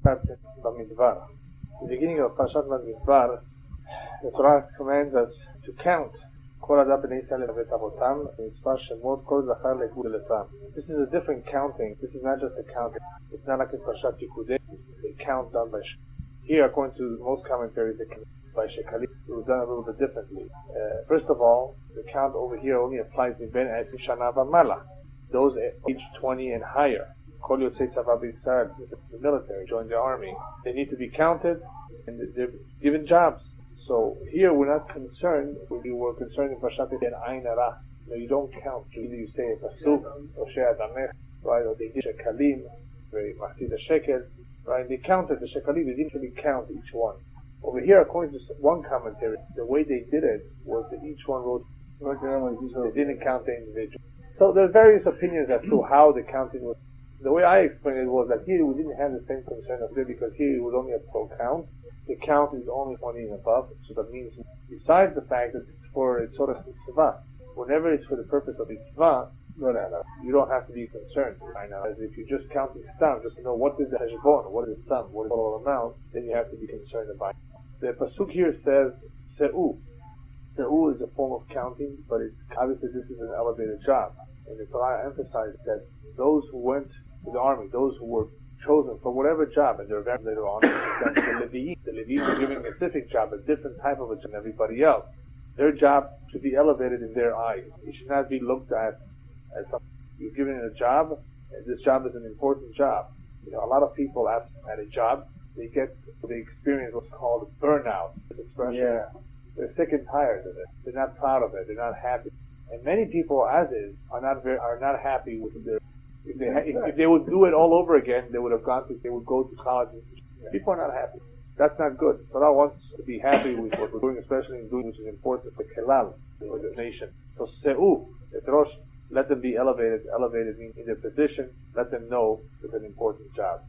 Bamidbar. The beginning of Parashat Bamidbar, the Torah commands us to count. This is a different counting. This is not just a counting. It's not like in Parashat Yikudei, a count done by here, according to most commentaries, the count by Shekalim was done a little bit differently. First of all, the count over here only applies in Ben Esim Shana V'Mala, those age 20 and higher. Kol Yotzei Tzava B'Yisrael, this is the military, join the army. They need to be counted, and they're given jobs. So here we're not concerned. We were concerned in Parashat and Ayin Hara. You don't count. Either you say a pasuk, or She'adamech, right? Or they did Shekalim, Mahzid Shekel, right? They counted the Shekalim. They didn't really count each one. Over here, according to one commentary, the way they did it was that each one wrote. They didn't count the individual. So there are various opinions as to how the counting was. The way I explained it was that here we didn't have the same concern of it because here it was only a pro count. The count is only 20 and above, so that means besides the fact that it's sort of mitzvah, whenever it's for the purpose of mitzvah, you don't have to be concerned right now. As if you're just counting stam, just to know what is the hashbon, what is the sum, what is the total amount, then you have to be concerned about it. The pasuk here says se'u. Se'u is a form of counting, but obviously this is an elevated job. And the Torah emphasized that those who went to the army, those who were chosen for whatever job, and they're very later on, that the Levites are given a specific job, a different type of a job than everybody else. Their job should be elevated in their eyes. It should not be looked at as something. You're given a job, and this job is an important job. A lot of people at a job, they experience what's called burnout. This expression. Yeah. They're sick and tired of it. They're not proud of it. They're not happy. And many people, as is, are not happy with their. If they would do it all over again, they would go to college. People are not happy. That's not good. Torah wants to be happy with what we're doing, especially in doing which is important for Kelal, for the nation. So Se'u, Etrosh, let them be elevated means in their position, let them know it's an important job.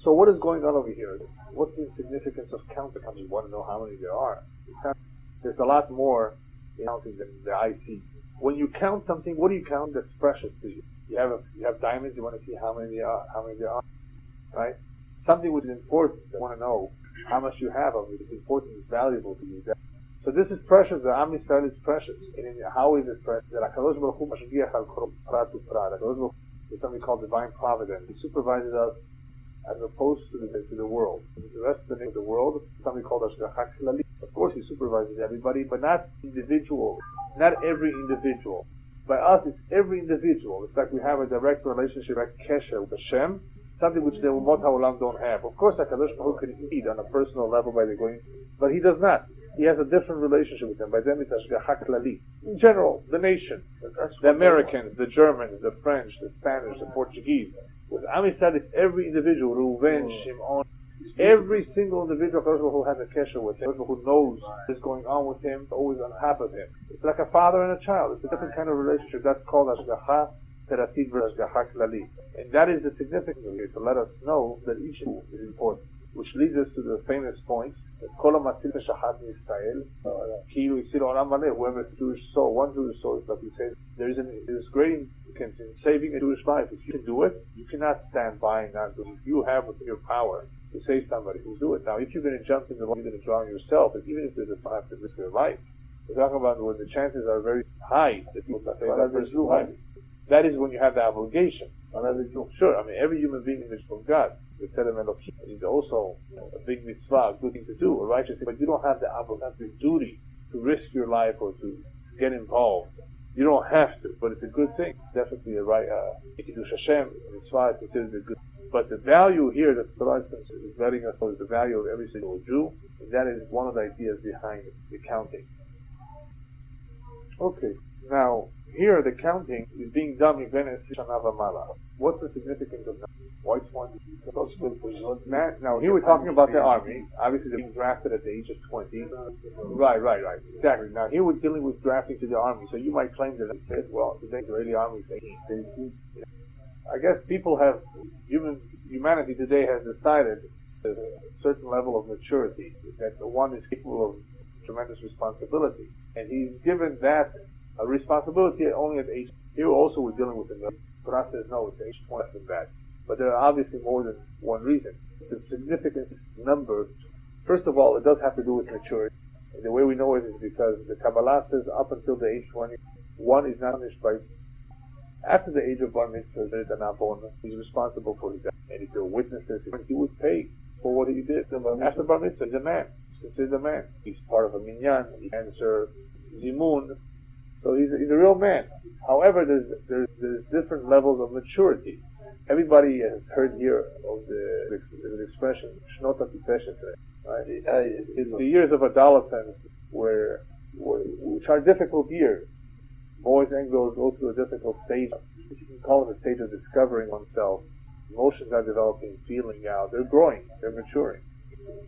So what is going on over here? What's the significance of counting? You want to know how many there are. There's a lot more in counting than the eye see. When you count something, what do you count that's precious to you? You have diamonds, you want to see how many there are, right? Something which is important, you want to know how much you have of it. It's important, it's valuable to you. So this is precious, the Am Yisrael is precious. And how is it precious? That HaKadosh Baruch Hu mashgiach al kol prat u'prat. HaKadosh Baruch Hu is something called divine providence. He supervises us as opposed to the world. The rest of the world, something called Ashgacha Klali. Of course he supervises everybody, but not individual. Not every individual. By us, it's every individual. It's like we have a direct relationship, like Kesher with Hashem, something which the Umot HaOlam don't have. Of course, HaKadosh Baruch Hu can eat on a personal level by the going, but he does not. He has a different relationship with them. By them, it's Ashgacha Klali. In general, the nation, the Americans, the Germans, the French, the Spanish, the Portuguese. With Am Yisrael, it's every individual. Reuven, Shimon, every single individual who has a kesher with him, who knows what's going on with him, always on top of him. It's like a father and a child. It's a different kind of relationship. That's called Ashgacha Terativ Ashgacha Klali. And that is the significance of it, to let us know that each is important. Which leads us to the famous point that Kol HaMatzil Shachat Yisrael, Kiyu Yisil Olam Maleh, whoever's Jewish soul, one Jewish soul, is like he says, there's great significance in saving a Jewish life. If you can do it, you cannot stand by and not do it. If you have within your power to save somebody, who do it. Now, if you're going to jump in the water, you're going to drown yourself, and even if there's a have to risk your life, we're talking about when the chances are very high that you will save that person's life. That is when you have the obligation. Sure, I mean, every human being is from God. It's said in Elohim. It's also a big mitzvah, a good thing to do, a righteous thing, but you don't have the duty to risk your life or to get involved. You don't have to, but it's a good thing. It's definitely a right, Kiddush Hashem, mitzvah is considered a good. But the value here that the Torah is letting us know is the value of every single Jew, and that is one of the ideas behind the counting. Okay, now, here the counting is being done in Venice Shana V'Mala. What's the significance of that? Which one? Now, here we're talking about the army. Obviously, they're being drafted at the age of 20. Right. Exactly. Now, here we're dealing with drafting to the army. So you might claim that, well, the Israeli army is 18. I guess humanity today has decided a certain level of maturity, that the one is capable of tremendous responsibility. And he's given that a responsibility only at age. Here also we're dealing with the Torah says no, it's age 20 less than that. But there are obviously more than one reason. It's a significant number. First of all, it does have to do with maturity. And the way we know it is because the Kabbalah says up until the age 20, one is not punished by. After the age of Bar Mitzvah, he's responsible for his actions. And if there are witnesses, he would pay for what he did. After Bar Mitzvah, he's a man. He's considered a man. He's part of a minyan. He answers zimun. So he's a real man. However, there's different levels of maturity. Everybody has heard here of the expression "shnot hatipeshes," right? The years of adolescence, which are difficult years. Boys and girls go through a difficult stage. You can call it a stage of discovering oneself. Emotions are developing, feeling out. They're growing. They're maturing.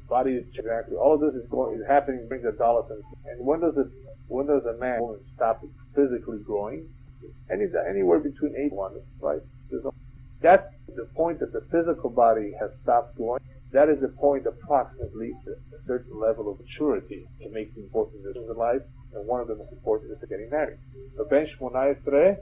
Body is exactly. All of this is happening during the adolescence. And when does a man or woman stop physically growing? Anywhere between 8 and 1, right? That's the point that the physical body has stopped growing. That is the point approximately a certain level of maturity can make the important decisions in life, and one of the most important is getting married. So Ben 18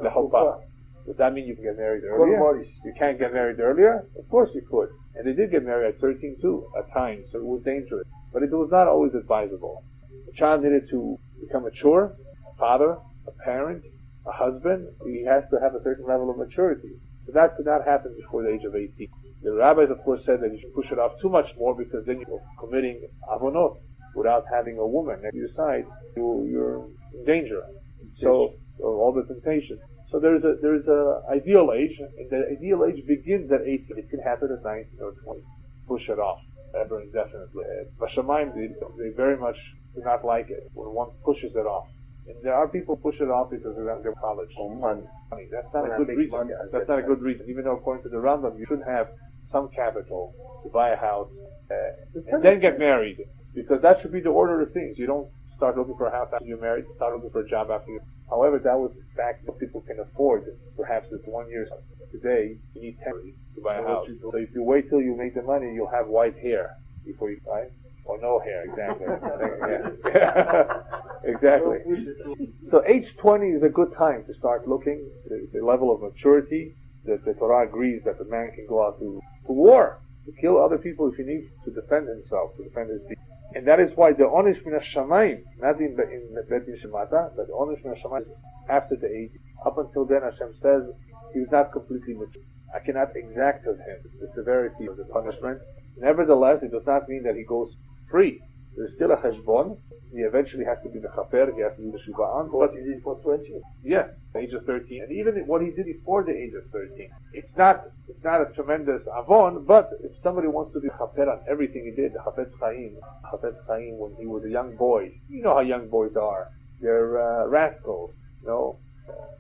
lehopa. Does that mean you can get married earlier? You can't get married earlier? Of course you could. And they did get married at 13 too, at times, so it was dangerous. But it was not always advisable. The child needed to become mature, a father, a parent, a husband. He has to have a certain level of maturity. So that could not happen before the age of 18. The rabbis, of course, said that you should push it off too much more because then you're committing avonot without having a woman at your side. You're in danger. So all the temptations. So there's a ideal age, and the ideal age begins at 18. It can happen at 19 or 20. Push it off ever indefinitely. Bashamayim, they very much do not like it when one pushes it off. And there are people who push it off because they don't go to college. Money. That's not a good reason. That's not a good reason. Even though according to the Rambam, you should have some capital to buy a house and then get married. Because that should be the order of things. You don't start looking for a house after you're married, start looking for a job after you. However, that was in fact what people can afford. Perhaps with 1 year's house. Today, you need 10 to buy a house. So if you wait till you make the money, you'll have white hair before you buy. Or no hair, exactly. Exactly. So age 20 is a good time to start looking. It's a level of maturity that the Torah agrees that the man can go out to war, to kill other people if he needs to defend himself, to defend his people. And that is why the Onish min Hashamayim, not in Bet Din Shemata, but the Onish min Hashamayim is after the age. Up until then, Hashem says he was not completely mature. I cannot exact of him the severity of the punishment. Nevertheless, it does not mean that he goes free. There's still a cheshbon. He eventually has to be the chaper. He has to do the shuva'an. What he did for 20? Yes, the age of 13. And even what he did before the age of 13. It's not a tremendous avon, but if somebody wants to be chaper on everything he did, the Chafetz Chaim, when he was a young boy, you know how young boys are. They're rascals,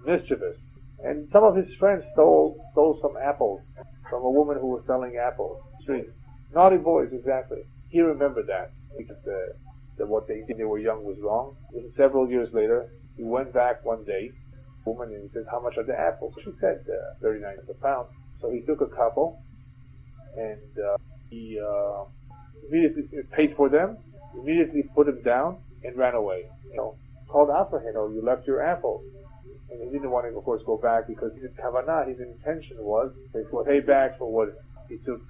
mischievous. And some of his friends stole some apples from a woman who was selling apples. Streets. Naughty boys, exactly. He remembered that because what they did, they were young, was wrong. This is several years later. He went back one day, woman, and he says, "How much are the apples?" She said, 39 cents a pound. So he took a couple, and he immediately paid for them, immediately put them down, and ran away. Called out for him, "You left your apples." And he didn't want to, of course, go back because his kavanah, his intention was to pay back for what he took.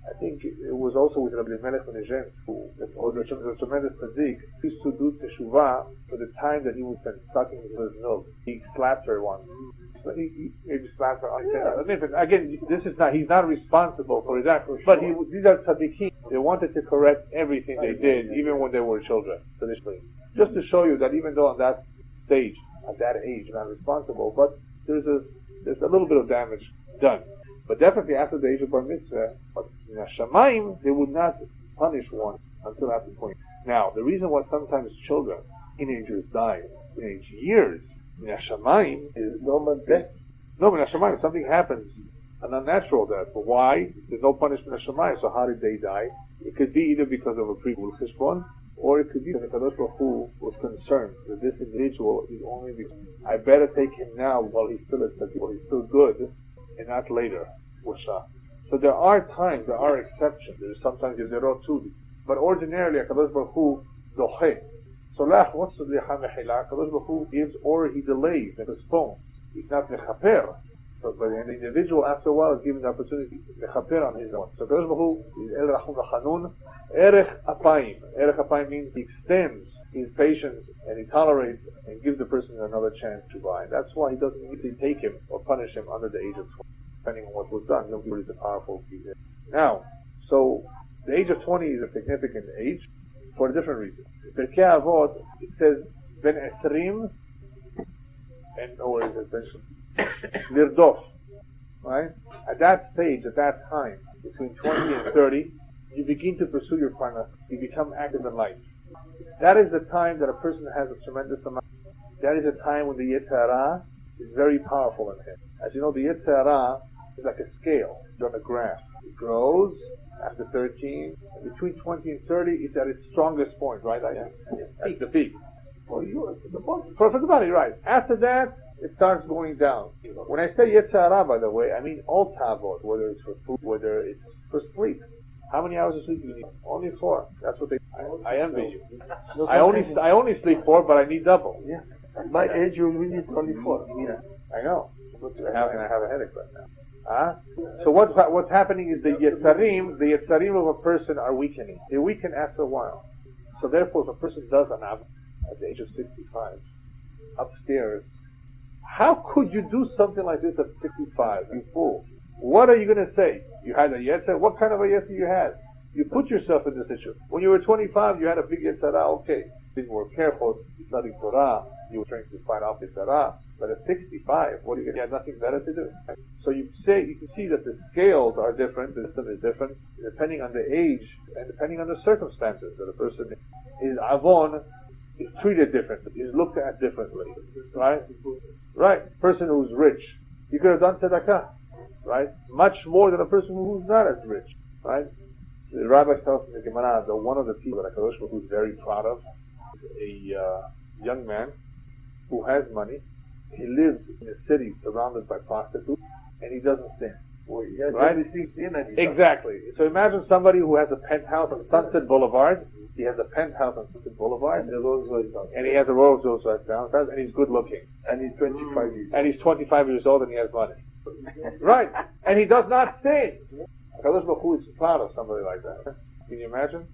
I think it was also with Rabbi Melech Menezhensk, who was a tremendous tzaddik. He used to do teshuvah for the time that he was been sucking his milk. He slapped her once. So he maybe slapped her. Yeah. Again, he's not responsible for that. But these are tzaddikim. They wanted to correct everything they did, even when they were children. So just to show you that even though on that stage, at that age, you're not responsible, but there's a little bit of damage done. But definitely after the age of Bar Mitzvah, but in Hashamayim, they would not punish one until after 20. Now, the reason why sometimes children, teenagers die teenage years, in Hashamayim, is normal death. No, in Hashamayim, something happens, an unnatural death. But why? There's no punishment in Hashamayim, so how did they die? It could be either because of a pre-Gul Cheshbon, or it could be because Kadosh Baruch Hu was concerned that this individual is only because I better take him now while he's still at Tzaddik, while he's still good, and not later. So there are times, there are exceptions. There's sometimes Gezerot too. But ordinarily, Kadosh Baruch Hu doche. Solach, what's the Kadosh Baruch Hu gives or he delays and postpones. He's not mechaper. But the individual, after a while, is given the opportunity to mechaper on his own. So Kadosh Baruch Hu is El Rachum V'Chanun. Erech Apayim. Erech Apayim means he extends his patience and he tolerates and gives the person another chance to buy. That's why he doesn't immediately take him or punish him under the age of 20, depending on what was done. Yom Kippur is a powerful period. Now, so the age of 20 is a significant age for a different reason. In Pirkei Avot, it says Ben Esrim, and or is it Ben Lirdof, right? At that stage, at that time, between 20 and 30, you begin to pursue your parnas. You become active in life. That is the time that a person has a tremendous amount. That is a time when the Yetzer Hara is very powerful in him. As you know, the Yetzer Hara is like a scale on a graph. It grows after 13. Between 20 and 30, it's at its strongest point, right? That's the peak. For the body, right. After that, it starts going down. When I say Yetzer Hara, by the way, I mean all tavot, whether it's for food, whether it's for sleep. How many hours of sleep do you need? Only 4. That's what they. I envy you. I only sleep 4, but I need double. Yeah. At my age, you need only 4. Yeah. I know. And I have a headache right now. So what's happening is the Yetzarim of a person are weakening. They weaken after a while. So therefore, if a person does an Av at the age of 65, upstairs, how could you do something like this at 65? You fool. What are you going to say? You had a Yetzer? What kind of a Yetzer you had? You put yourself in this situation. When you were 25, you had a big Yetzer Hara, okay. You were careful, studying Torah, you were trying to fight off Yetzer Hara. But at 65, what are you going to? You have nothing better to do. So you can see that the scales are different, the system is different, depending on the age and depending on the circumstances that a person is. Avon is treated differently, is looked at differently. Right? Right. Person who's rich, you could have done tzedakah. Right? Much more than a person who's not as rich. Right? The rabbis tell us in the Gemara that one of the people that HaKadosh Baruch Hu is very proud of is a young man who has money. He lives in a city surrounded by prostitutes, and he doesn't sin. Well, yeah, right? Exactly. So imagine somebody who has a penthouse on Sunset Boulevard. He has a penthouse on Sunset Boulevard, and he has a Rolls Royce downstairs, and he's good looking. And he's 25 years old. And he's 25 years old, and he has money. Right. And he does not sin. HaKadosh Baruch Hu is proud of somebody like that. Can you imagine?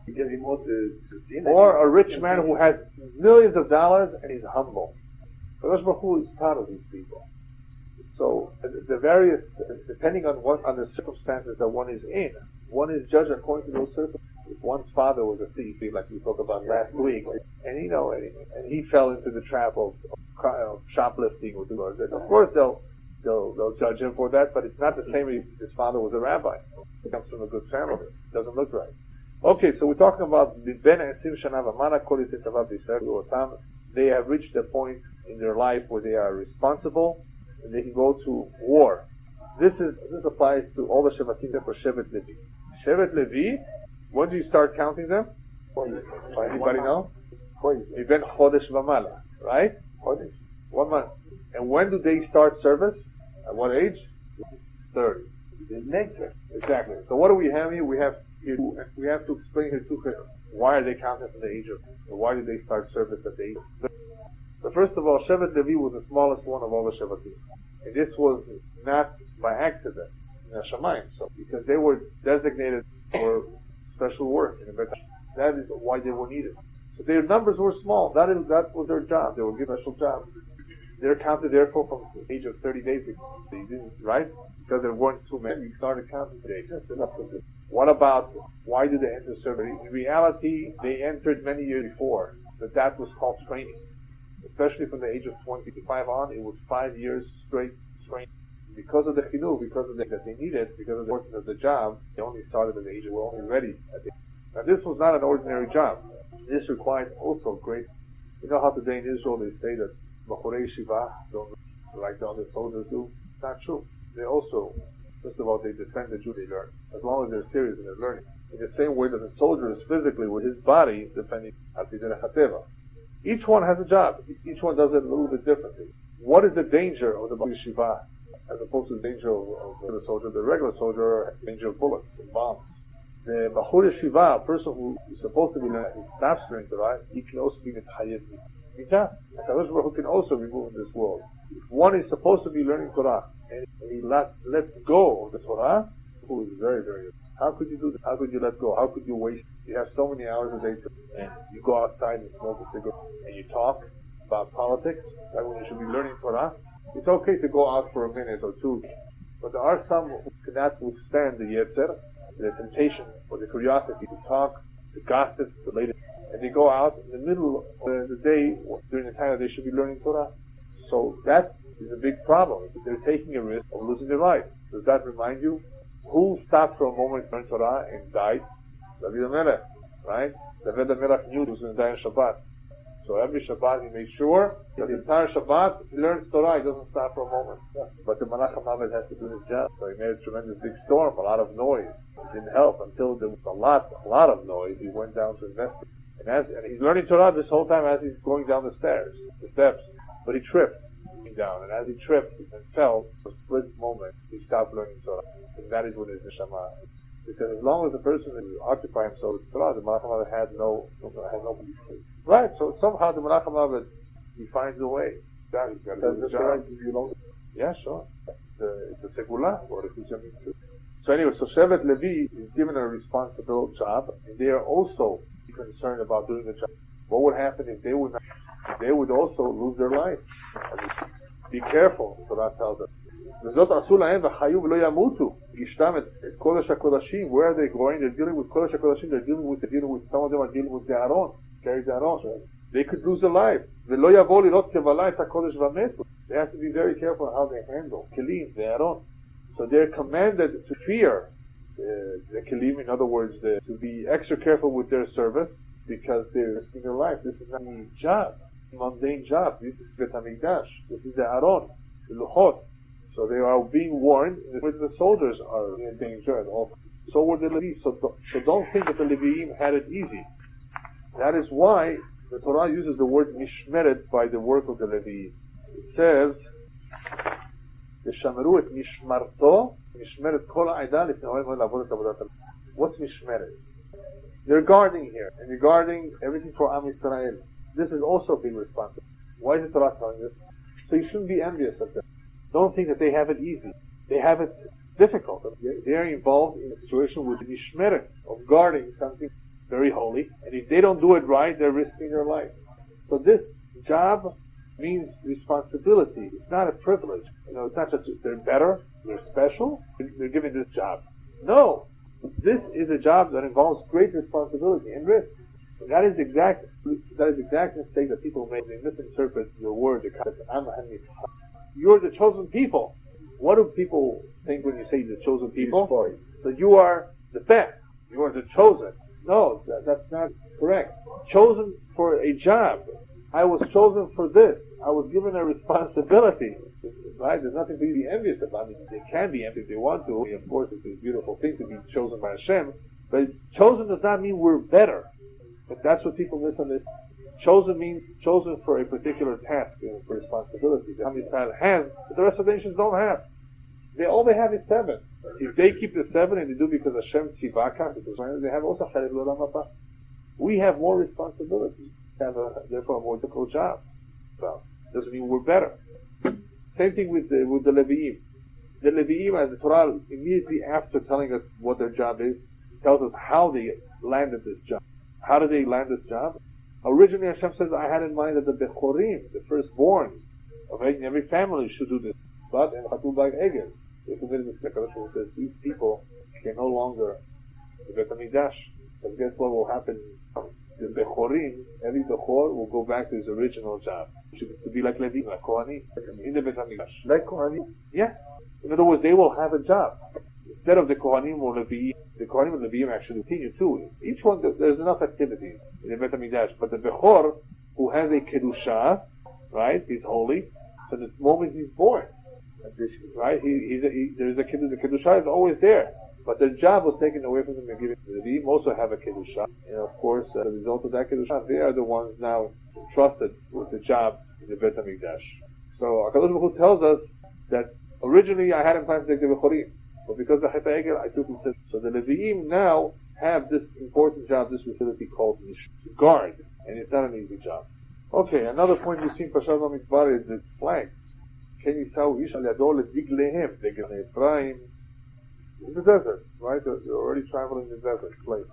He gets him more to sin. Or a rich man who has millions of dollars, and he's humble. HaKadosh Baruch Hu is proud of these people. So the various, depending on the circumstances that one is in, one is judged according to those circumstances. If one's father was a thief, like we talked about last week, and and he fell into the trap of shoplifting, of course they'll judge him for that. But it's not the same if his father was a rabbi. He comes from a good family. It doesn't look right. Okay, so we're talking about the Ben Esim Shana V'Mana Kol Yitzhak B'Yisrael. They have reached the point in their life where they are responsible and they can go to war. This applies to all the Shevatim for Shevet Levi. Shevet Levi, when do you start counting them? Anybody know? Even Chodesh V'Mala, right? 1 month. And when do they start service? At what age? 30. Exactly. So what do we have here? We have to explain here too. Why are they counted from the age of? Why did they start service at the age of 30? So first of all, Shevet Levi was the smallest one of all the Shevatim. And this was not by accident in Hashemayim, so because they were designated for special work in the Bet. That is why they were needed. So their numbers were small. That was their job. They were given a special job. They're counted therefore from the age of 30 days. They didn't, right? Because there weren't too many. You started counting days. What about why did they enter service? In reality, they entered many years before. But that was called training. Especially from the age of 25 on, it was 5 years straight training. Because of the chinuch, because of that they needed, because of the importance of the job, they only started at the age of we're only ready. Now this was not an ordinary job. This required also great. You know how today in Israel they say that Bachurei Shiva don't like the other soldiers do? It's not true. They also, first of all, they defend the Jew they learn. As long as they're serious in their learning. In the same way that the soldier is physically with his body defending Atidei Chateva. Each one has a job. Each one does it a little bit differently. What is the danger of the Bachurei Shiva as opposed to the danger of the soldier? The regular soldier, danger of bullets and bombs. The Bachurei Shiva, a person who is supposed to be learning, he stops learning Torah, he can also be mitchayev. HaKadosh Baruch Hu can also remove in this world. If one is supposed to be learning Torah and he lets go of the Torah, who is very, very. How could you do that? How could you let go? How could you waste? You have so many hours a day, and you go outside and smoke a cigarette, and you talk about politics, like when you should be learning Torah. It's okay to go out for a minute or two, but there are some who cannot withstand the yetzer, the temptation or the curiosity to talk, to gossip, to later, and they go out in the middle of the day during the time that they should be learning Torah. So that is a big problem. It's that they're taking a risk of losing their life. Does that remind you? Who stopped for a moment to learn Torah and died? David HaMelech, right? David HaMelech knew he was going to die on Shabbat. So every Shabbat he made sure that the entire Shabbat he learns Torah, he doesn't stop for a moment. But the Malach HaMavet has to do his job. So he made a tremendous big storm, a lot of noise. It didn't help until there was a lot of noise. He went down to investigate. And he's learning Torah this whole time as he's going down the steps. But he tripped down, and as he tripped and fell for a split moment, he stopped learning Torah. And that is what his neshama. Because as long as the person is occupying himself with Torah, the Malach HaMavet had no right. So somehow the Malach HaMavet he finds a way. Does the Torah give you longer? Yeah, sure. It's a segula or a kujamin too. So anyway, so Shevet Levi is given a responsible job, and they are also concerned about doing the job. What would happen if they would not? They would also lose their life. I mean, be careful, the Torah tells us. Kodesh HaKodashim. Where are they going? They're dealing with Kodesh HaKodashim. They're dealing with some of them are dealing with the Aron. Carry the Aron. They could lose their life. They have to be very careful how they handle Kelim, the Aron. So they're commanded to fear the Kelim, in other words, to be extra careful with their service because they're risking their life. This is not a job, mundane job. This is Bet HaMikdash. This is the Aron, the Luchot. So they are being warned that the soldiers are in danger and all. So were the Levites. So don't think that the Leviim had it easy. That is why the Torah uses the word mishmeret by the work of the Leviim. It says, "V'shameru et mishmarto, mishmeret kol ha'edah lifnei Oel Moed la'avod et avodat Hashem." What's mishmeret? They're guarding here, and they're guarding everything for Am Yisrael. This is also being responsible. Why is the Torah telling this? So you shouldn't be envious of them. Don't think that they have it easy. They have it difficult. They are involved in a situation with mishmeret, of guarding something very holy, and if they don't do it right, they're risking their life. So this job means responsibility. It's not a privilege. It's not that they're better, they're special, they're given this job. No, this is a job that involves great responsibility and risk. And that is exact mistake that people make. They misinterpret your word. You're the chosen people. What do people think when you say the chosen people? That you are the best. You are the chosen. No, that's not correct. Chosen for a job. I was chosen for this. I was given a responsibility. Right? There's nothing to be envious about. I mean, they can be envious if they want to. Of course, it's a beautiful thing to be chosen by Hashem. But chosen does not mean we're better. But that's what people misunderstand. Chosen means chosen for a particular task, for responsibility that Am Yisrael has, but the rest of the nations don't have. All they have is 7. If they keep the 7 and they do because Hashem tzivaka, because they have also Chelek L'Olam Haba. We have more responsibility. We have therefore a more difficult job. So doesn't mean we're better. Same thing with the Leviim. The Leviim, as the Torah immediately after telling us what their job is, tells us how they landed this job. How did they land this job? Originally, Hashem says, I had in mind that the Bechorim, the firstborns of every family, should do this. But in Chatul Bag Egel, they committed this mistake. Hashem says, these people can no longer the Bet HaMikdash. But guess what will happen? The Bechorim, every Bechor will go back to his original job. To be like Levi, like Kohanim, in the Bet HaMikdash. Like Kohanim? Yeah. In other words, they will have a job. Instead of the Kohanim or Levi, the Kohanim and Leviim actually continue too. Each one, there's enough activities in the Bet HaMikdash. But the Bechor, who has a Kedusha, right, he's holy, so the moment he's born, right, the Kedusha is always there. But the job was taken away from them and given to the Leviim. Also have a Kedusha. And of course, as a result of that Kedusha, they are the ones now entrusted with the job in the Bet HaMikdash. So HaKadosh Baruch Hu tells us that originally I had in plan to take the Bechorim. But because of Chet HaEgel, I took instead. So the Leviim now have this important job, this facility called guard. And it's not an easy job. Okay, another point we see in Parashat Bamidbar is the flags. Ken Yisau Ish Al Yado Lediglehem, Degel Ephraim, in the desert, right? They're already traveling in the desert place.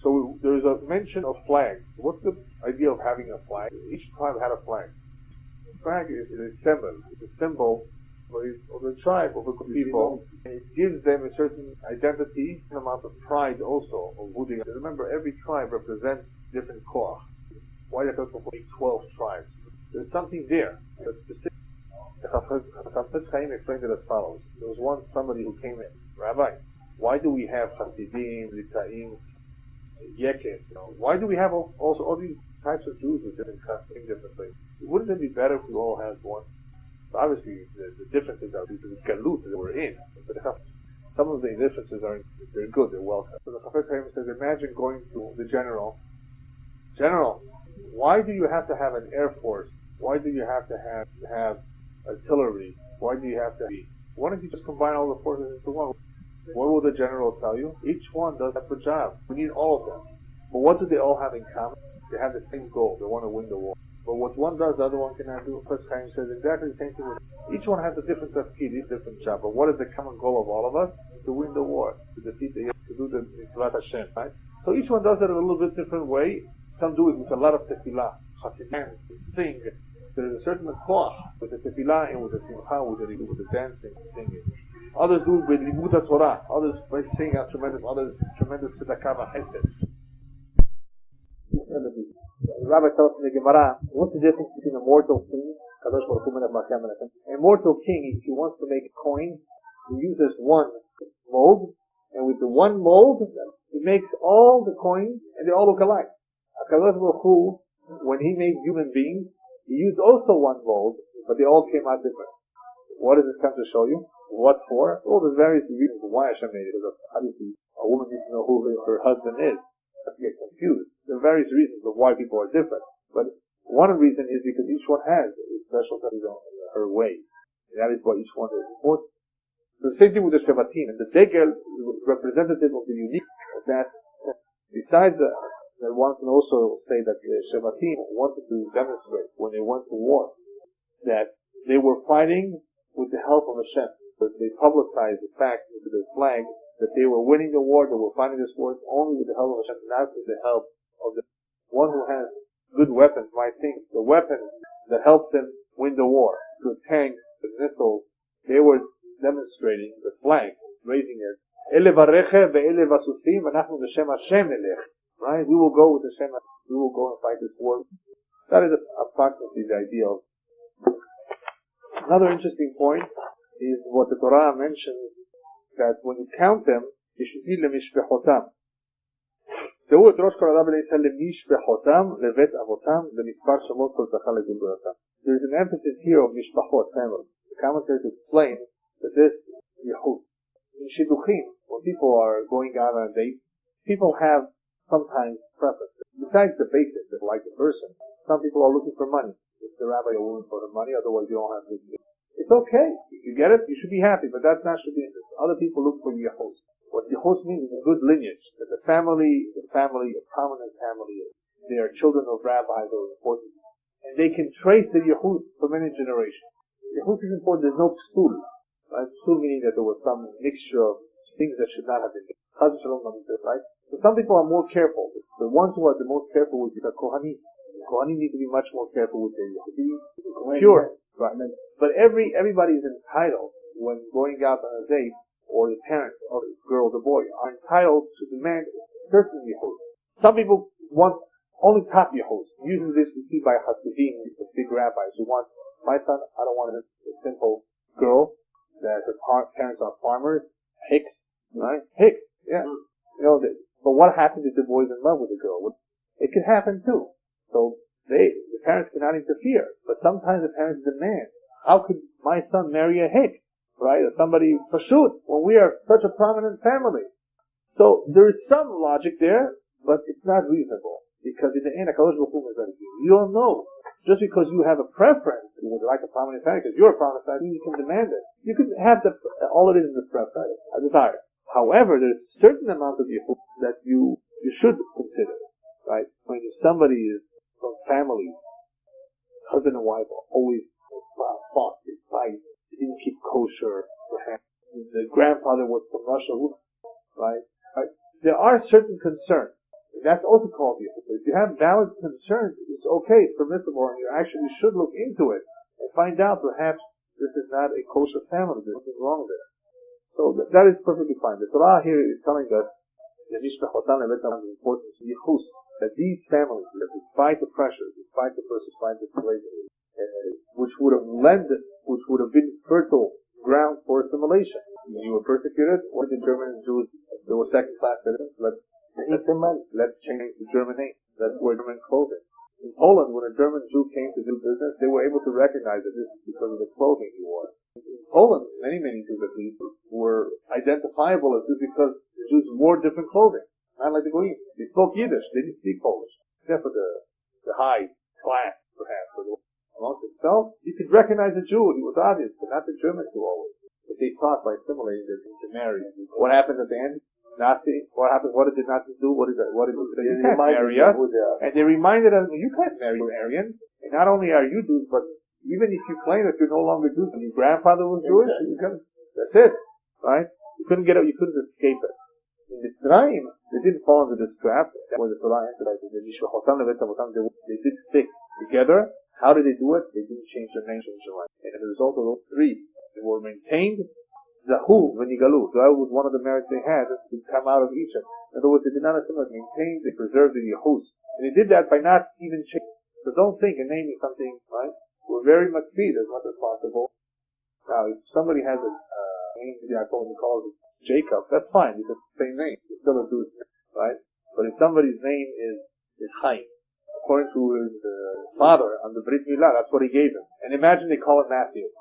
So there's a mention of flags. What's the idea of having a flag? Each tribe had a flag. A flag is a symbol. It's a symbol of the tribe, of the people. And it gives them a certain identity, an amount of pride also of who they are. Remember, every tribe represents different koach. Why did I talk about 12 tribes? There's something there that's specific. Chafetz Chaim explained it as follows. There was once somebody who came in, Rabbi, why do we have Hasidim, Lita'im, Yekes? Why do we have all these types of Jews with different customs, different things? Wouldn't it be better if we all had one? So obviously, the differences are due to the galut that we're in. But some of the differences they're good, they're welcome. So the Chafetz Chaim says, imagine going to the general, why do you have to have an air force? Why do you have to have artillery? Why do you have to why don't you just combine all the forces into one? What will the general tell you? Each one does have a job. We need all of them. But what do they all have in common? They have the same goal. They want to win the war. But what one does, the other one cannot do. Chafetz Chaim says exactly the same thing. Each one has a different tafkid, a different job. But what is the common goal of all of us? To win the war, to defeat to do the Mitzvah Hashem, right? So each one does it a little bit different way. Some do it with a lot of tefillah. Hasidim sing. There is a certain koach with the tefillah and with the simcha, with the dancing, singing. Others do it with limud Torah. Others by singing out tremendous tzedakah chesed. The Rabbi tells in the Gemara, what's the difference between a mortal king? A mortal king, if he wants to make a coin, he uses one mold, and with the one mold, he makes all the coins, and they all look alike. HaKadosh Baruch Hu, when he made human beings, he used also one mold, but they all came out different. What does this come to show you? What for? Well, there's various reasons why Hashem made it. Because obviously, a woman needs to know who her husband is. Not to get confused. There are various reasons of why people are different. But one reason is because each one has a special her way. And that is why each one is important. So the same thing with the Shevatim. And the Degel, representative of the unique, that besides that one can also say that the Shevatim wanted to demonstrate when they went to war that they were fighting with the help of Hashem. But they publicized the fact with the flag that they were winning the war, they were fighting this war only with the help of Hashem, not with the help of the one who has good weapons might think the weapon that helps him win the war, good tanks, the missiles, they were demonstrating the flag, raising it. Right? We will go with Hashem, we will go and fight this war. That is approximately the idea of. Another interesting point is what the Torah mentions, that when you count them, you should be lemishpechotam. There's an emphasis here of mishpachot, family. The commentators explain that this yehus. In shidduchim, when people are going out on a date, people have sometimes preferences. Besides the basic, that like the person, some people are looking for money. If the rabbi are willing for the money, otherwise you don't have to. It's okay. If you get it, you should be happy, but that's not should be interest. Other people look for yehus. What yehus means is a good lineage. That the family, a prominent family, they are children of rabbis or important. And they can trace the yehus for many generations. Yehus is important. There's no psul. Right? Psul meaning that there was some mixture of things that should not have been. Right? So some people are more careful. The ones who are the most careful would be the Kohanim. The Kohanim need to be much more careful with their Yehudi. Pure. Right. But everybody is entitled, when going out on a date, or the parents of the girl or the boy, are entitled to demand certain Yehud. Some people want only top Yehud. Usually this we see by Hasidim, the big rabbis, who want, my son, I don't want a simple girl, that her parents are farmers, Hicks, right? Hicks, yeah. But what happens if the boy's in love with the girl? It can happen too. So the parents cannot interfere. But sometimes the parents demand, how could my son marry a Hick? Right? Or somebody pashut, when we are such a prominent family. So there is some logic there, but it's not reasonable. Because in the end, HaKadosh Baruch Hu is going to do. You don't know. Just because you have a preference, you would like a prominent family, because you're a prominent family, you can demand it. You can have all it is in the preference, a desire. However, there's a certain amount of yehud that you should consider, right? When somebody is from families husband and wife always fought, they fight, they didn't keep kosher, perhaps. The grandfather was from Russia, right? There are certain concerns. That's also called the If you have valid concerns, it's okay, it's permissible, and you actually should look into it and find out perhaps this is not a kosher family, there's something wrong there. So that is perfectly fine. The Torah here is telling us the importance of yichus, that these families, that despite the pressure, despite the slavery, which would have been fertile ground for assimilation. You were persecuted, or the German Jews, they were second class citizens, let's change the German name. Let's wear German clothing. In Poland, when a German Jew came to do business, they were able to recognize that this is because of the clothing he wore. In Poland, many Jews at least were identifiable as Jews because the Jews wore different clothing. Not like the Goyim. They spoke Yiddish, they didn't speak Polish. Except for the high class, perhaps. Amongst itself, you could recognize a Jew, he was obvious, but not the German Jew always. But they thought by assimilating them to marry. What happened at the end? Nazi, what happened? What did the Nazis do? What did you can't marry us? And they reminded us, you can't marry Aryans. And not only are you Jews, but even if you claim that you're no longer Jews, and your grandfather was Jewish, that's it, right? You couldn't escape it. In Mitzrayim, they didn't fall into this trap. That was the Torah emphasized. They did stick together. How did they do it? They didn't change their name, change their life. And as a result of those three, they were maintained. Zahu v'nigalu. That was one of the merits they had to come out of Egypt. In other words, they did not assimilate, maintained, they preserved the Yehus. And they did that by not even changing. So don't think a name is something, right? We're very much feed as much as possible. Now, if somebody has a name, I told them to call it Jacob, that's fine, because it's the same name. It's still a Jewish name, right? But if somebody's name is Chaim, according to his father on the Brit Milah, that's what he gave him. And imagine they call it Matthew.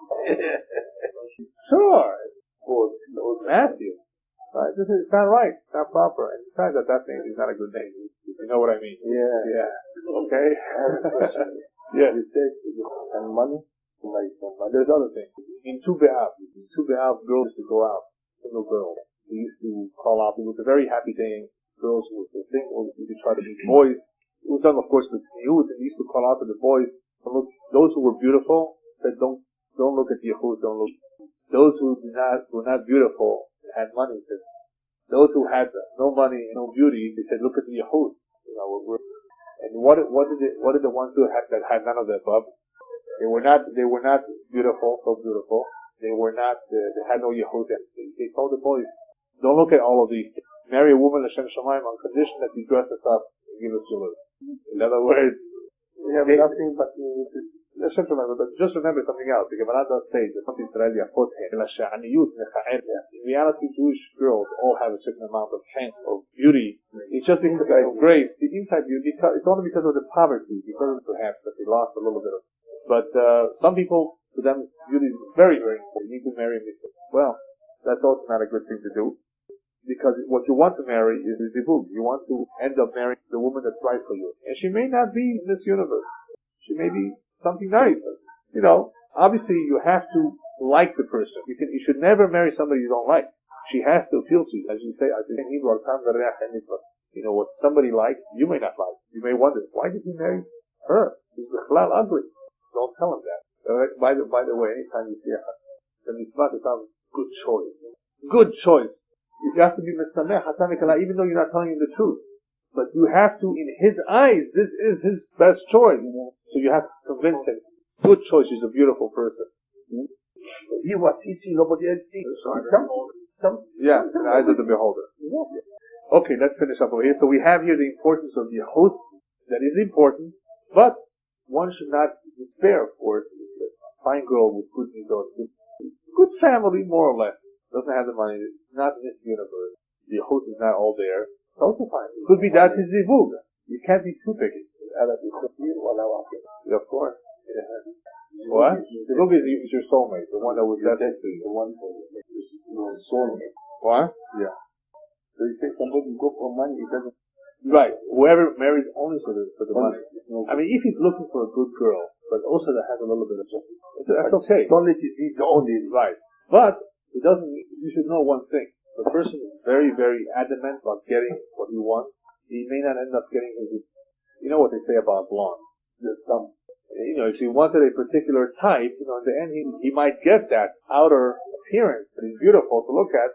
Sure. It was Matthew. Right? It's not right. It's not proper. And besides that name is not a good name. You know what I mean? Yeah. Okay? Yeah. You said, and money? There's other things. In Tu B'Av, girls used to go out. Single girls. They used to call out. It was a very happy day. Girls would sing, or used to try to meet boys. It was done, of course, with youth, and they used to call out to the boys. Those who were beautiful said, don't look at the Yehud, don't look. Those who were not beautiful had money. Those who had no money, no beauty, they said, look at the Yehud. And what did the ones who had that had none of the above? They were not beautiful, so beautiful. They had no Yehud. They told the boys, don't look at all of these things. Marry a woman, Hashem Shamayim, on condition that you dress us up and give us your live. In other words, we have nothing but Hashem Shamayim. But just remember something else. The Gemara does say that in reality, Jewish girls all have a certain amount of beauty. It's just because of grace. The inside beauty, it's only because of the poverty, because perhaps that they lost a little bit of. But some people, to them, beauty is very, very important. You need to marry a Misa. Well, that's also not a good thing to do. Because what you want to marry is the zivug. You want to end up marrying the woman that's right for you. And she may not be in this universe. She may be something nice. Obviously you have to like the person. You should never marry somebody you don't like. She has to appeal to you. As you say, what somebody likes, you may not like. You may wonder, why did he marry her? She's ugly. Don't tell him that. By the way, anytime you see the mitzvah, it's a good choice. Good choice. You have to be misameh, even though you're not telling him the truth. But you have to, in his eyes, this is his best choice. So you have to convince him. Good choice, he's a beautiful person. He what he sees, nobody else sees. Yeah, in the eyes of the beholder. Okay, let's finish up over here. So we have here the importance of the host. That is important, but one should not despair, of course. It's a fine girl with good family, more or less. Doesn't have the money. It's not in this universe. The host is not all there. It's also fine. It could be that his zivug. You can't be too picky. Of course. Yeah. What? Zivug is your soulmate, the one that was destined to you. The one for your soulmate. What? Yeah. So you say somebody go for money, it doesn't. Right. Whoever marries only for the money. I mean, if he's looking for a good girl, but also that has a little bit of something, that's okay. Don't let it be the only. Right. But it doesn't. You should know one thing. The person is very, very adamant about getting what he wants. He may not end up getting his. You know what they say about blondes? There's some If he wanted a particular type, in the end he might get that outer appearance that is beautiful to look at,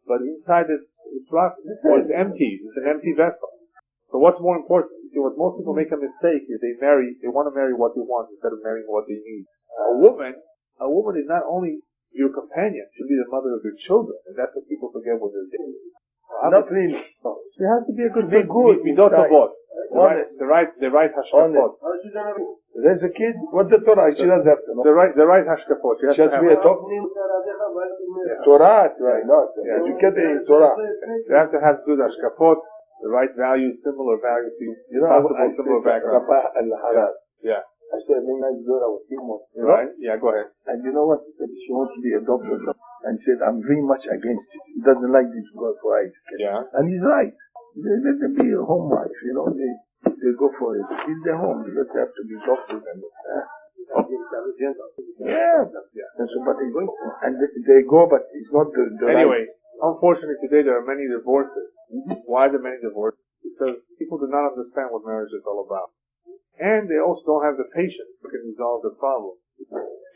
but inside it's rotten, or it's empty. It's an empty vessel. So what's more important? You see, what most people make a mistake is they want to marry what they want instead of marrying what they need. A woman is not only your companion, she'll be the mother of your children, and that's what people forget when they're dating. Not really. She has to be a good Be good inside. Honest. The right hashkafot. There's a kid, what the Torah? She doesn't have to know. The right hashkafot. She has to be a top. Torah, right? Not. Educated in Torah. You have to have good hashkafot, the right values, similar values, possible similar background. Yeah. I said, Right? Yeah, go ahead. And you know what? She wants to be a doctor, and said, I'm very much against it. He doesn't like this girl for education. Yeah. And he's right. Let them be a home wife, they go for it. It's their home. They don't have to be doctors and That's what they go. And they go, but it's not the anyway, unfortunately today there are many divorces. Why are there many divorces? Because people do not understand what marriage is all about. And they also don't have the patience to resolve the problem.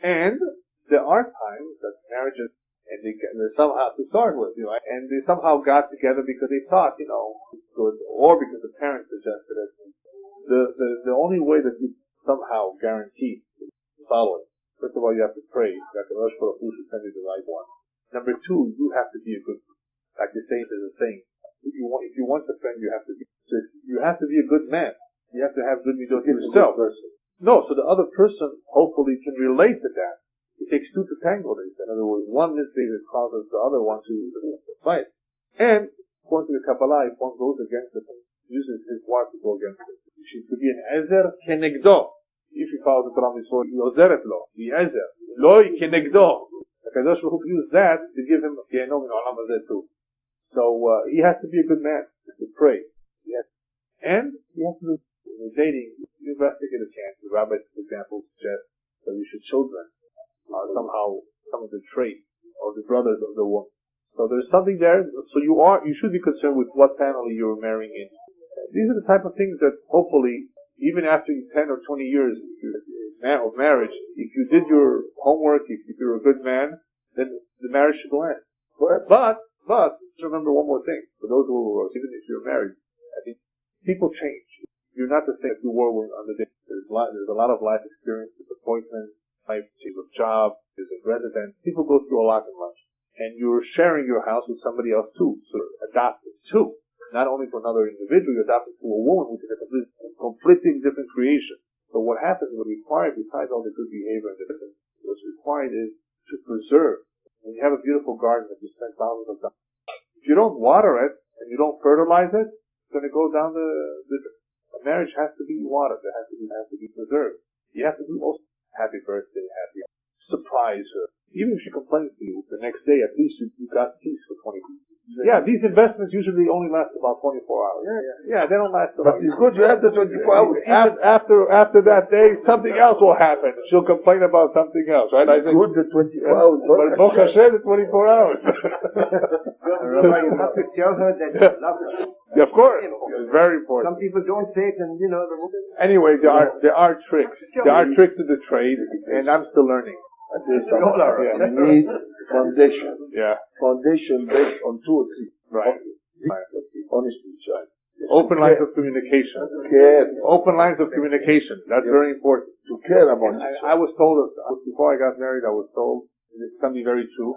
And there are times that marriages, and they somehow, to start with, and they somehow got together because they thought, good, or because the parents suggested it. The only way that you somehow guarantee following, first of all, you have to pray that the Rosh Baruch Hu should send you the right one. Number two, you have to be a good, like the saint is saying, if you want a friend, you have to be a good man. You have to have good midot yourself. No, so the other person hopefully can relate to that. It takes two to tango. In other words, one mistake that causes the other one to fight. And according to the Kabbalah, if one goes against it, uses his wife to go against it. She should be an ezer kenegdo. If he follows the Torah Mitzvot, yozeret lo, the ezer, loy kenegdo. The Kadosh Baruch Hu used that to give him gehenom in olam hazeh too. So he has to be a good man, to pray. Yes. And he has to. When you're dating, you investigate a chance. The rabbis, for example, suggest that you should children somehow some of the traits of the brothers of the woman. So there's something there. So you should be concerned with what family you're marrying in. These are the type of things that hopefully, even after 10 or 20 years of marriage, if you did your homework, if you're a good man, then the marriage should land. But remember one more thing. For those who even if you're married, I think people change. You're not the same as you were on the day. There's a lot of life experience, disappointment, life change of job, there's a residence. People go through a lot in life. And you're sharing your house with somebody else too. So adopted too. Not only to another individual, you're adopted to a woman, which is a completely different creation. So what happens, what's required, besides all the good behavior and the difference, what's required is to preserve. When you have a beautiful garden that you spend thousands of dollars, if you don't water it, and you don't fertilize it, it's going to go down a marriage has to be watered. It has to be preserved. You have to do also happy birthday, surprise her. Even if she complains to you the next day, at least you got peace for 20 minutes. Yeah, these investments usually only last about 24 hours. Yeah, they don't last about. But it's good you have the 24 hours. After that day, something else will happen. She'll complain about something else, right? I think. Good the 24 hours. But Baruch Hashem, the 24 hours. Rabbi, you have to tell her that you love her. Yeah, of course, it's very important. Some people don't say it, and Anyway, there are tricks. There are tricks to the trade, and I'm still learning. You need foundation. Yeah. Foundation based on 2 or 3. Right. Honesty, child. Open lines of communication. Care. Open lines of communication. That's very important. To care about it. I was told, before I got married, I was told, this is something very true,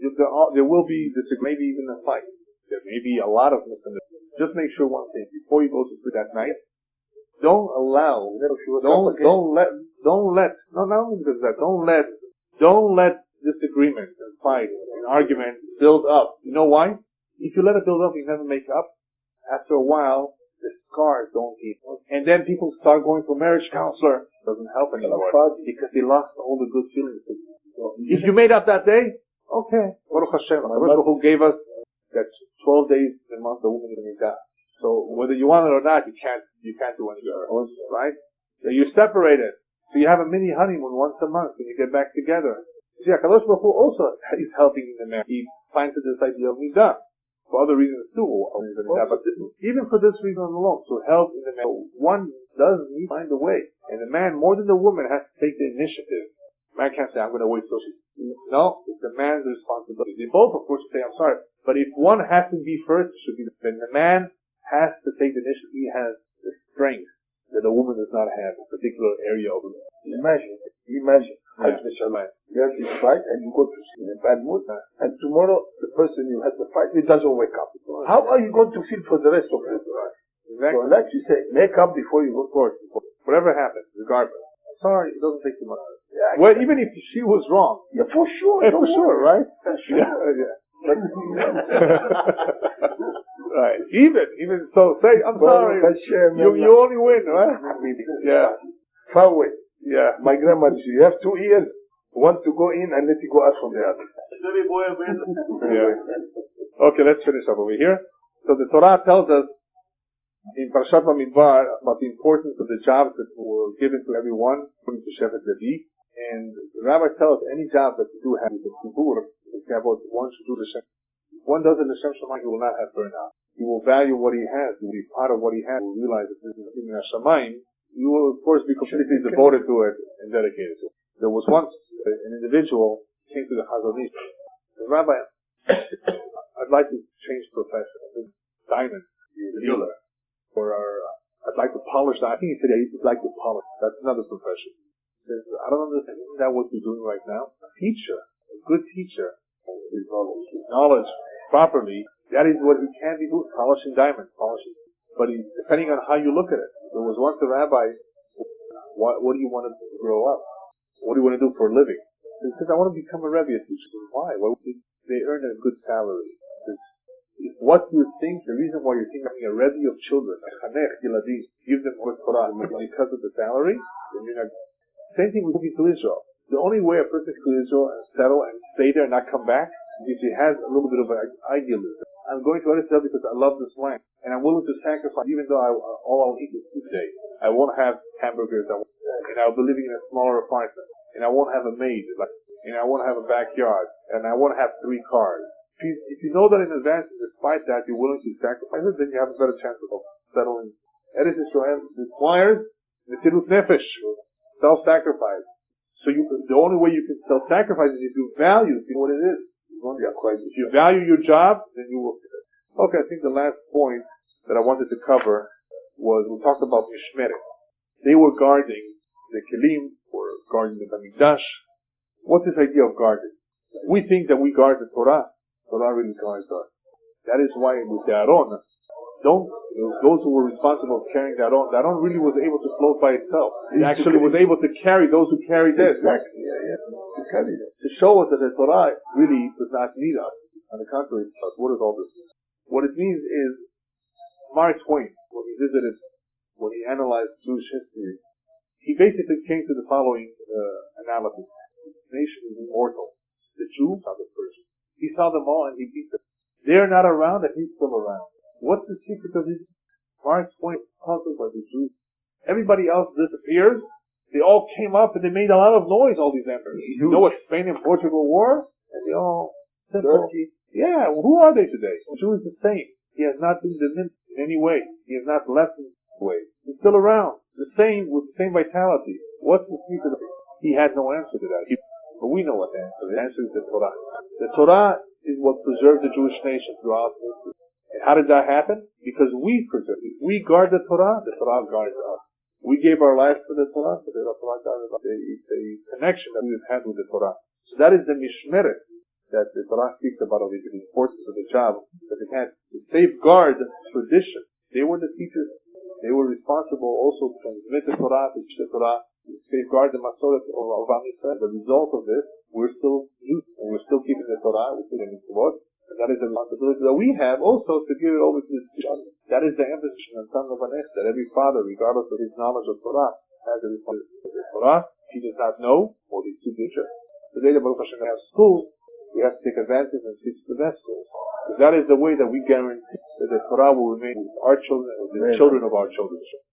there will be maybe even a fight. There may be a lot of misunderstanding. Just make sure one thing, before you go to sleep at night, don't let disagreements and fights and arguments build up. You know why? If you let it build up, you never make up. After a while, the scars don't heal. And then people start going to a marriage counselor. It doesn't help anymore. Because they lost all the good feelings. If you made up that day, okay. Baruch Hashem. Baruch Hu gave us that 12 days a month the woman is going to die. So whether you want it or not, you can't do anything. Right? So you're separated. So you have a mini honeymoon once a month when you get back together. See, HaKadosh Baruch Hu also is helping in the marriage. He finds this idea of midah. For other reasons too. But even for this reason alone, to help in the marriage. One does need to find a way. And the man, more than the woman, has to take the initiative. The man can't say, I'm going to wait till she's... No, it's the man's responsibility. They both, of course, say, I'm sorry. But if one has to be first, it should be then the man has to take the initiative. He has the strength that a woman does not have in a particular area of it. Imagine. Yeah. You have this fight and you go to sleep in a bad mood, and tomorrow the person you had the fight, he doesn't wake up. How are you going to feel for the rest of your life? Exactly. So like you say, make up before you go forward. Whatever happens, regardless. Sorry, it doesn't take too much. Yeah, well, even if she was wrong. Yeah, for sure. Yeah, for sure, right? For sure. Yeah. Right. Even so, say, I'm sorry. You only win, right? Yeah. Far away. Yeah. My grandmother said, you have 2 ears, one to go in and let it go out from the other. Yeah. Okay, let's finish up over here. So the Torah tells us in Parashat Bamidbar about the importance of the jobs that were given to everyone, according to Shevet Levi. And the rabbi tells us any job that you do have with the Tzibur, one should do the Shem. If one does it the Shem Shamayim, he will not have burnout. He will value what he has. He will be part of what he has. He will realize that this is in Hashamayim. You will, of course, be completely devoted to it and dedicated to it. There was once an individual came to the Chazon Ish. The rabbi, I'd like to change profession. I'm a diamond dealer. Or I'd like to polish that. I think he said he'd like to polish. That's another profession. He says, I don't understand. Isn't that what you're doing right now? A teacher, a good teacher, is knowledge properly. That is what he can be doing, polishing diamonds, polishing. But depending on how you look at it. There was once a rabbi, what do you want to grow up? What do you want to do for a living? So he said, I want to become a Rebbe teacher. He said, why? Well, they earn a good salary. He said, if what you think, the reason why you're thinking of being a Rebbe of children, a Chanech, Yiladim, give them good Torah because of the salary, then you're not. Same thing with moving to Israel. The only way a person can go to Israel and settle and stay there and not come back is if he has a little bit of idealism. I'm going to Israel because I love this land. And I'm willing to sacrifice, even though all I'll eat is food today. I won't have hamburgers, and I'll be living in a smaller apartment. And I won't have a maid, and I won't have a backyard. And I won't have 3 cars. If you know that in advance, and despite that, you're willing to sacrifice it, then you have a better chance of settling. Eretz Israel requires Mesirut Nefesh, self-sacrifice. So the only way you can self-sacrifice is if you value, you know what it is. If you value your job, then you will. Okay, I think the last point that I wanted to cover was, we talked about Mishmeret. They were guarding the Kelim, or guarding the Bamidbar. What's this idea of guarding? We think that we guard the Torah. Torah really guards us. That is why with the Aron, those who were responsible for carrying the Aron really was able to float by itself. It actually was able to carry those who carried this. Exactly, yeah. To show us that the Torah really does not need us. On the contrary, what does all this mean? What it means is, Mark Twain, when he analyzed Jewish history, he basically came to the following analysis. The nation is immortal. The Jews are the Persians. He saw them all and he beat them. They're not around and he's still around. What's the secret of his? Mark Twain puzzled by the Jews. Everybody else disappeared. They all came up and they made a lot of noise, all these emperors. You know what Spain and Portugal were? And they all simple. Yeah, who are they today? The Jew is the same. He has not been diminished in any way. He has not lessened in any way. He's still around. The same, with the same vitality. What's the secret of it? He had no answer to that. But we know what the answer is. The answer is the Torah. The Torah is what preserved the Jewish nation throughout history. And how did that happen? Because we preserve it. We guard the Torah guards us. We gave our lives for the Torah, but the Torah guards us. It's a connection that we've had with the Torah. So that is the Mishmeret that the Torah speaks about, of the importance of the job that they had to safeguard tradition. They were the teachers. They were responsible also to transmit the Torah, to teach the Torah, to safeguard the Masoret of Am Yisrael. As a result of this, we're still youth, and we're still keeping the Torah, we're keeping the Mitzvot, and that is the responsibility that we have also to give it over to the children. That is the emphasis on Tan Rabanech, that every father, regardless of his knowledge of Torah, has a responsibility for the Torah. He does not know, or he's too teacher. Today, the Baruch Hashem have schools. We have to take advantage and teach the best schools. Because that is the way that we guarantee that the Torah will remain with our children and with the children of our children.